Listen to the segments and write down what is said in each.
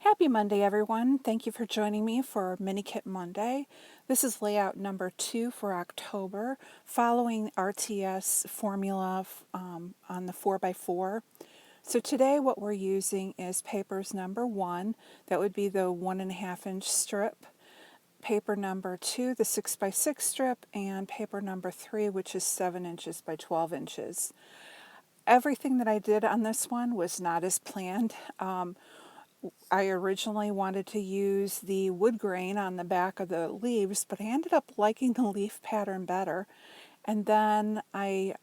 Happy Monday, everyone. Thank you for joining me for Mini Kit Monday. This is layout number 2 for October, following RTS formula on the 4x4. So today what we're using is papers number 1, that would be the 1.5-inch strip, paper number 2, the 6x6 strip, and paper number 3, which is 7 inches by 12 inches. Everything that I did on this one was not as planned. I originally wanted to use the wood grain on the back of the leaves, but I ended up liking the leaf pattern better. And then I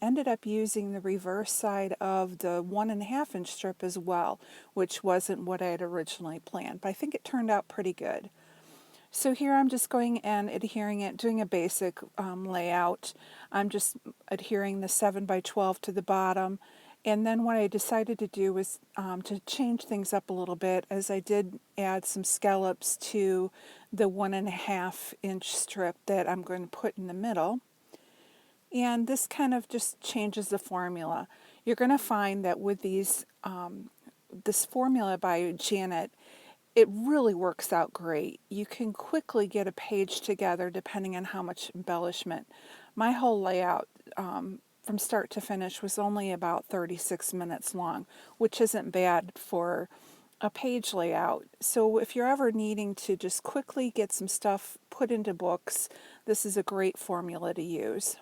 ended up using the reverse side of the 1.5-inch strip as well, which wasn't what I had originally planned, but I think it turned out pretty good. So here I'm just going and adhering it, doing a basic layout. I'm just adhering the 7x12 to the bottom. And then what I decided to do was to change things up a little bit, as I did add some scallops to the 1.5-inch strip that I'm going to put in the middle. And this kind of just changes the formula. You're going to find that with these, this formula by Janet, it really works out great. You can quickly get a page together depending on how much embellishment. My whole layout from start to finish was only about 36 minutes long, which isn't bad for a page layout. So if you're ever needing to just quickly get some stuff put into books, this is a great formula to use.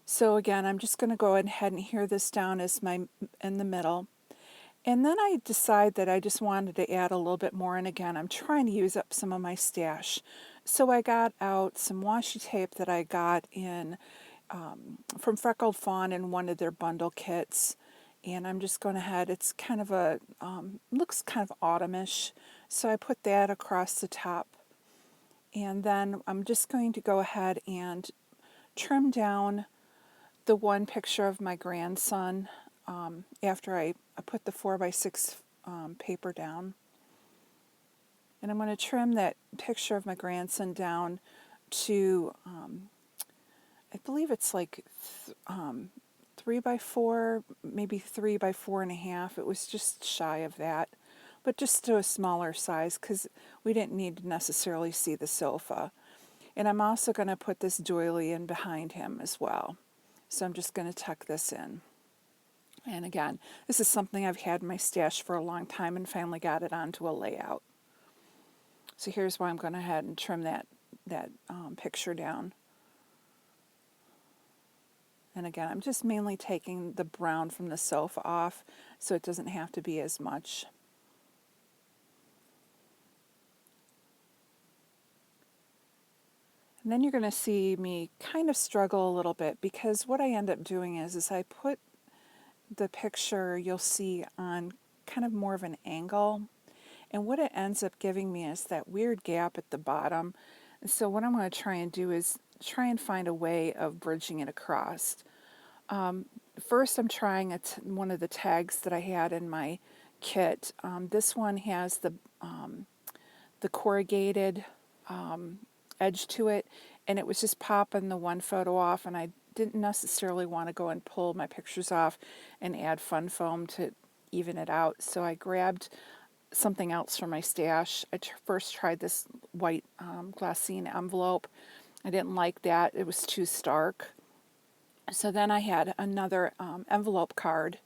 So again, I'm just going to go ahead and adhere this down as my in the middle. And then I decide that I just wanted to add a little bit more, and again, I'm trying to use up some of my stash. So I got out some washi tape that I got in from Freckled Fawn in one of their bundle kits, and I'm just going ahead. It's kind of a looks kind of autumnish, so I put that across the top, and then I'm just going to go ahead and trim down the one picture of my grandson after I put the 4x6 paper down. And I'm going to trim that picture of my grandson down to, I believe it's like 3x4, maybe 3x4.5. It was just shy of that, but just to a smaller size because we didn't need to necessarily see the sofa. And I'm also going to put this doily in behind him as well. So I'm just going to tuck this in. And again, this is something I've had in my stash for a long time and finally got it onto a layout. So here's why I'm going to go ahead and trim that picture down. And again, I'm just mainly taking the brown from the sofa off so it doesn't have to be as much. And then you're going to see me kind of struggle a little bit, because what I end up doing is I put the picture, you'll see, on kind of more of an angle, and what it ends up giving me is that weird gap at the bottom. And so what I'm going to try and do is try and find a way of bridging it across. First, I'm trying one of the tags that I had in my kit. This one has the corrugated edge to it, and it was just popping the one photo off, and I didn't necessarily want to go and pull my pictures off and add fun foam to even it out. So I grabbed something else from my stash. I first tried this white glassine envelope. I didn't like that. It was too stark. So then I had another envelope card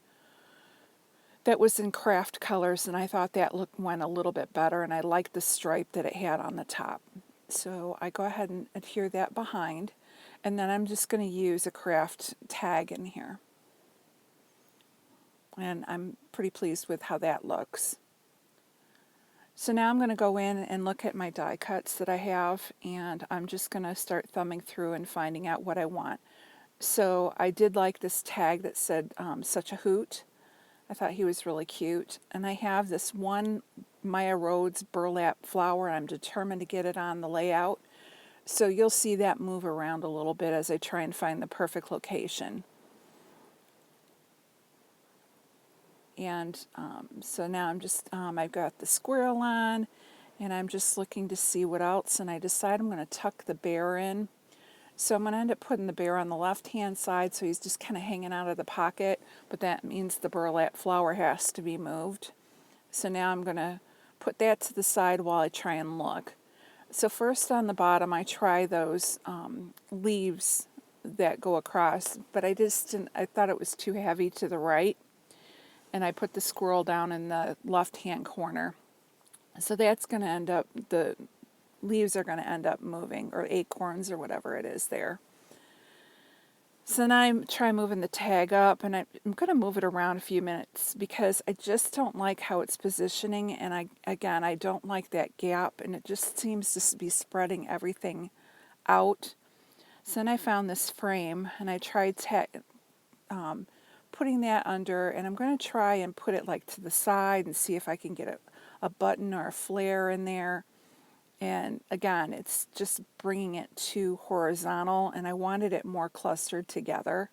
that was in craft colors, and I thought that went a little bit better, and I liked the stripe that it had on the top. So I go ahead and adhere that behind, and then I'm just going to use a craft tag in here. And I'm pretty pleased with how that looks. So now I'm going to go in and look at my die cuts that I have, and I'm just going to start thumbing through and finding out what I want. So I did like this tag that said "Such a Hoot." I thought he was really cute. And I have this one Maya Rhodes burlap flower. I'm determined to get it on the layout. So you'll see that move around a little bit as I try and find the perfect location. And so now I'm just, I've got the squirrel on, and I'm just looking to see what else. And I decide I'm going to tuck the bear in. So I'm going to end up putting the bear on the left-hand side, so he's just kind of hanging out of the pocket, but that means the burlap flower has to be moved. So now I'm going to put that to the side while I try and look. So first on the bottom, I try those leaves that go across, but I just didn't, I thought it was too heavy to the right, and I put the squirrel down in the left-hand corner. So that's going to end up, the leaves are going to end up moving, or acorns or whatever it is there. So then I try moving the tag up, and I'm going to move it around a few minutes because I just don't like how it's positioning, and I don't like that gap, and it just seems to be spreading everything out. So then I found this frame, and I tried putting that under, and I'm going to try and put it like to the side and see if I can get a button or a flare in there. And again, it's just bringing it too horizontal, and I wanted it more clustered together.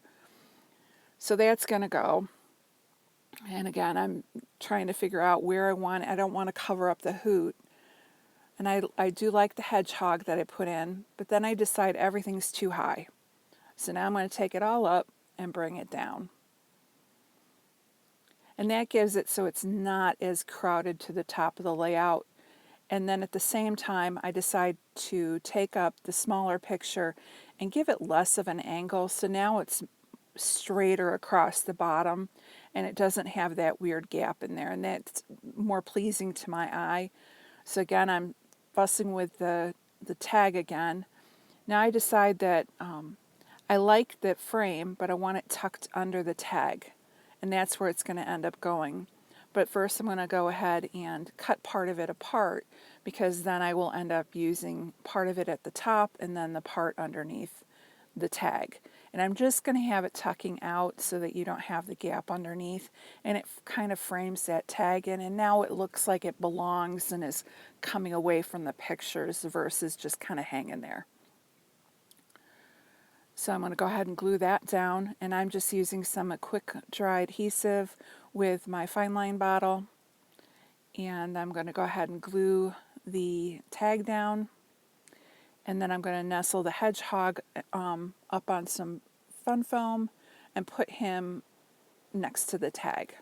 So that's going to go. And again, I'm trying to figure out where I don't want to cover up the hoot. And I do like the hedgehog that I put in, but then I decide everything's too high. So now I'm going to take it all up and bring it down. And that gives it so it's not as crowded to the top of the layout. And then at the same time, I decide to take up the smaller picture and give it less of an angle. So now it's straighter across the bottom, and it doesn't have that weird gap in there. And that's more pleasing to my eye. So again, I'm fussing with the tag again. Now I decide that I like the frame, but I want it tucked under the tag. And that's where it's going to end up going. But first I'm going to go ahead and cut part of it apart, because then I will end up using part of it at the top and then the part underneath the tag. And I'm just going to have it tucking out so that you don't have the gap underneath, and it kind of frames that tag in, and now it looks like it belongs and is coming away from the pictures versus just kind of hanging there. So I'm going to go ahead and glue that down, and I'm just using some quick dry adhesive with my fine line bottle, and I'm going to go ahead and glue the tag down, and then I'm going to nestle the hedgehog up on some fun foam and put him next to the tag.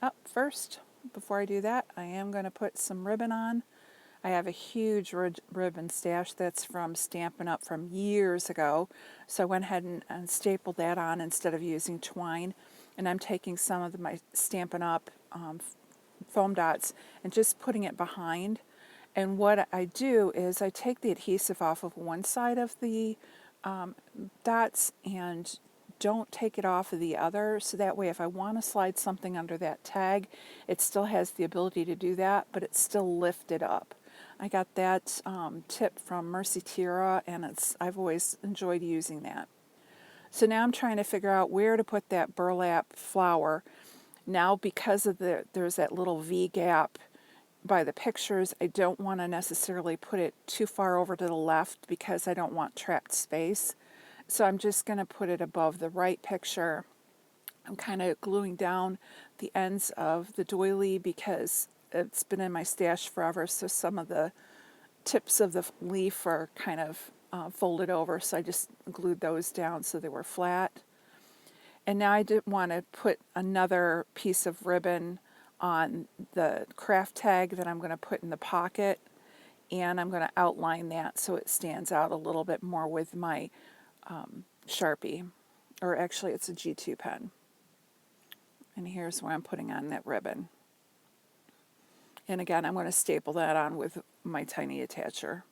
Up first, before I do that, I am going to put some ribbon on. I have a huge ribbon stash that's from Stampin' Up! From years ago, so I went ahead and stapled that on instead of using twine. And I'm taking some of my Stampin' Up! Foam dots and just putting it behind. And what I do is I take the adhesive off of one side of the dots and don't take it off of the other, so that way if I want to slide something under that tag, it still has the ability to do that, but it's still lifted up. I got that tip from Mercy Tira, and I've always enjoyed using that. So now I'm trying to figure out where to put that burlap flower. Now, because of there's that little V gap by the pictures, I don't want to necessarily put it too far over to the left because I don't want trapped space. So I'm just going to put it above the right picture. I'm kind of gluing down the ends of the doily because it's been in my stash forever, so some of the tips of the leaf are kind of folded over, so I just glued those down so they were flat. And now I didn't want to put another piece of ribbon on the craft tag that I'm going to put in the pocket, and I'm going to outline that so it stands out a little bit more with my Sharpie, or actually it's a G2 pen. And here's where I'm putting on that ribbon. And again, I'm going to staple that on with my tiny attacher.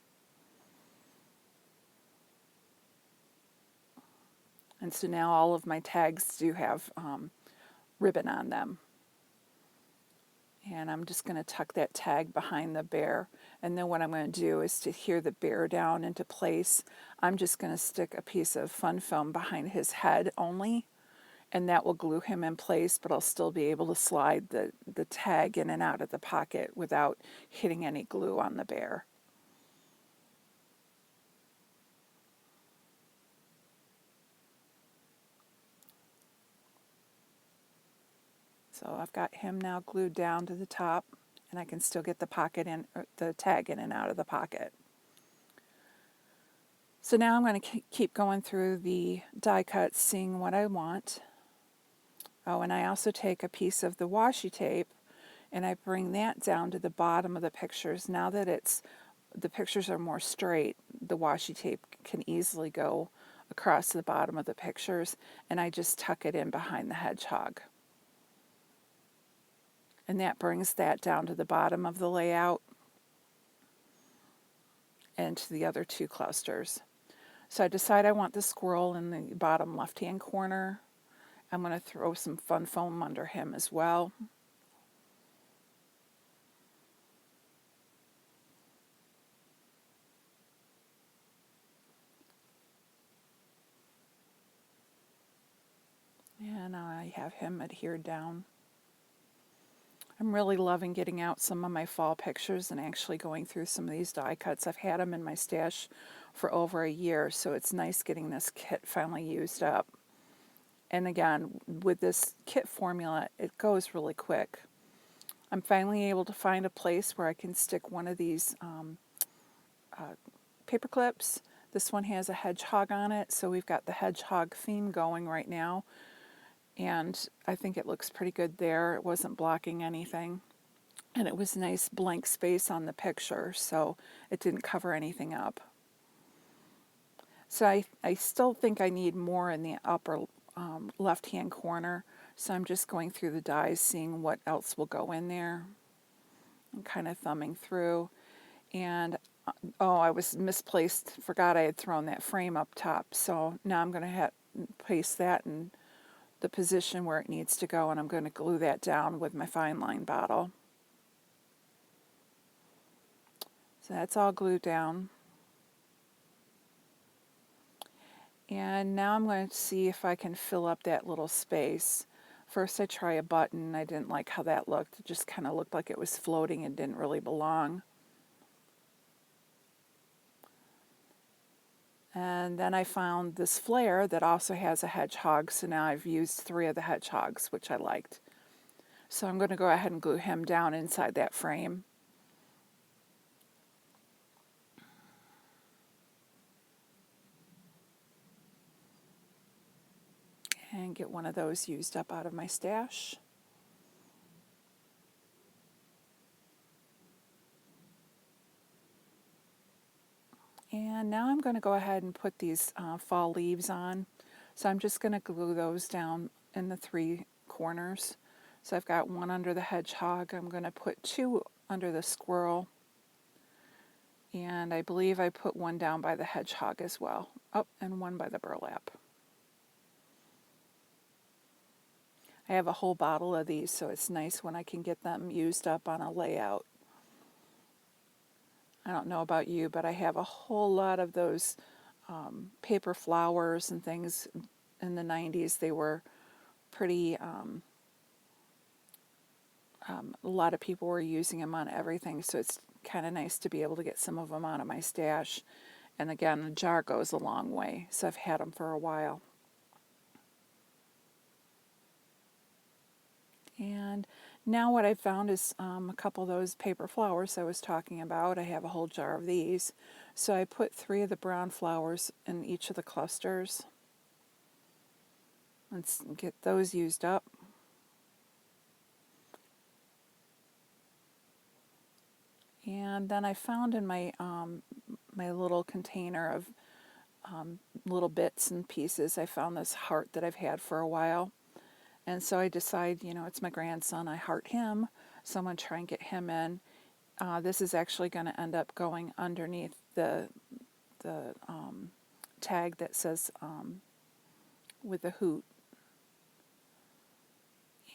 And so now all of my tags do have ribbon on them. And I'm just going to tuck that tag behind the bear. And then what I'm going to do is to adhere the bear down into place, I'm just going to stick a piece of fun foam behind his head only, and that will glue him in place, but I'll still be able to slide the tag in and out of the pocket without hitting any glue on the bear. So I've got him now glued down to the top, and I can still get the pocket in, or the tag in and out of the pocket. So now I'm going to keep going through the die cuts, seeing what I want. Oh, and I also take a piece of the washi tape and I bring that down to the bottom of the pictures. Now that the pictures are more straight, the washi tape can easily go across the bottom of the pictures, and I just tuck it in behind the hedgehog. And that brings that down to the bottom of the layout and to the other two clusters. So I decide I want the squirrel in the bottom left-hand corner. I'm going to throw some fun foam under him as well. And I have him adhered down. I'm really loving getting out some of my fall pictures and actually going through some of these die cuts. I've had them in my stash for over a year, so it's nice getting this kit finally used up. And again, with this kit formula, it goes really quick. I'm finally able to find a place where I can stick one of these paper clips. This one has a hedgehog on it, so we've got the hedgehog theme going right now. And I think it looks pretty good there. It wasn't blocking anything. And it was nice blank space on the picture, so it didn't cover anything up. So I still think I need more in the upper left-hand corner. So I'm just going through the dies, seeing what else will go in there. I'm kind of thumbing through. And, oh, I was misplaced. Forgot I had thrown that frame up top. So now I'm going to place that in the position where it needs to go, and I'm going to glue that down with my fine line bottle. So that's all glued down. And now I'm going to see if I can fill up that little space. First I try a button. I didn't like how that looked. It just kind of looked like it was floating and didn't really belong. And then I found this flare that also has a hedgehog, so now I've used 3 of the hedgehogs, which I liked. So I'm going to go ahead and glue him down inside that frame. And get one of those used up out of my stash. And now I'm going to go ahead and put these fall leaves on. So I'm just going to glue those down in the 3 corners. So I've got 1 under the hedgehog. I'm going to put 2 under the squirrel. And I believe I put 1 down by the hedgehog as well. Oh, and 1 by the burlap. I have a whole bottle of these, so it's nice when I can get them used up on a layout. I don't know about you, but I have a whole lot of those paper flowers and things in the 90s. They were pretty, a lot of people were using them on everything, so it's kind of nice to be able to get some of them out of my stash. And again, a jar goes a long way, so I've had them for a while. And now what I found is a couple of those paper flowers I was talking about. I have a whole jar of these. So I put 3 of the brown flowers in each of the clusters. Let's get those used up. And then I found in my my little container of little bits and pieces, I found this heart that I've had for a while. And so I decide, it's my grandson, I heart him, so I'm going to try and get him in. This is actually going to end up going underneath the tag that says with the hoot.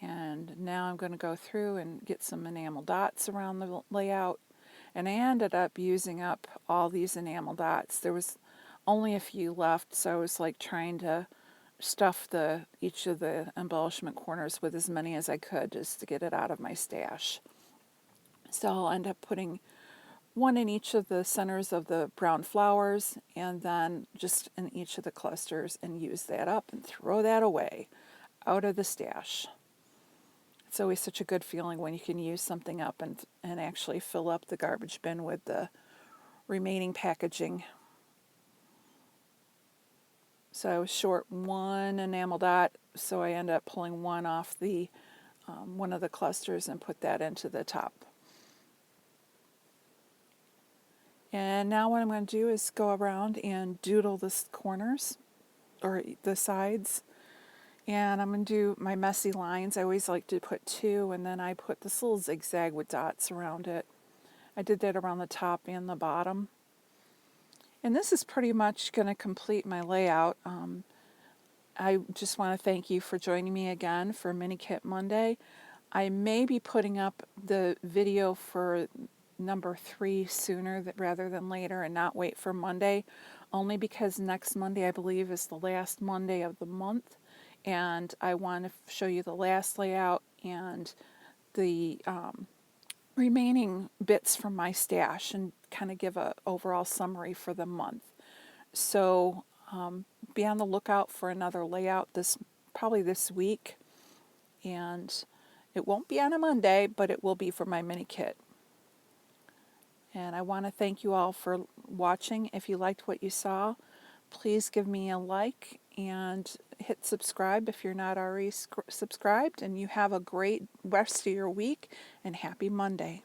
And now I'm going to go through and get some enamel dots around the layout. And I ended up using up all these enamel dots. There was only a few left, so I was like trying to stuff each of the embellishment corners with as many as I could just to get it out of my stash. So I'll end up putting 1 in each of the centers of the brown flowers and then just in each of the clusters, and use that up and throw that away out of the stash. It's always such a good feeling when you can use something up and actually fill up the garbage bin with the remaining packaging. So I was short 1 enamel dot so I end up pulling one off the one of the clusters and put that into the top. And now what I'm going to do is go around and doodle the corners or the sides. And I'm going to do my messy lines. I always like to put two, and then I put this little zigzag with dots around it. I did that around the top and the bottom. And this is pretty much going to complete my layout. I just want to thank you for joining me again for Mini Kit Monday. I may be putting up the video for number 3 sooner rather than later and not wait for Monday, only because next Monday I believe is the last Monday of the month, and I want to show you the last layout and the remaining bits from my stash and kind of give a overall summary for the month. So be on the lookout for another layout probably this week, and it won't be on a Monday, but it will be for my mini kit. And I want to thank you all for watching. If you liked what you saw, please give me a like and hit subscribe if you're not already subscribed. And you have a great rest of your week, and happy Monday.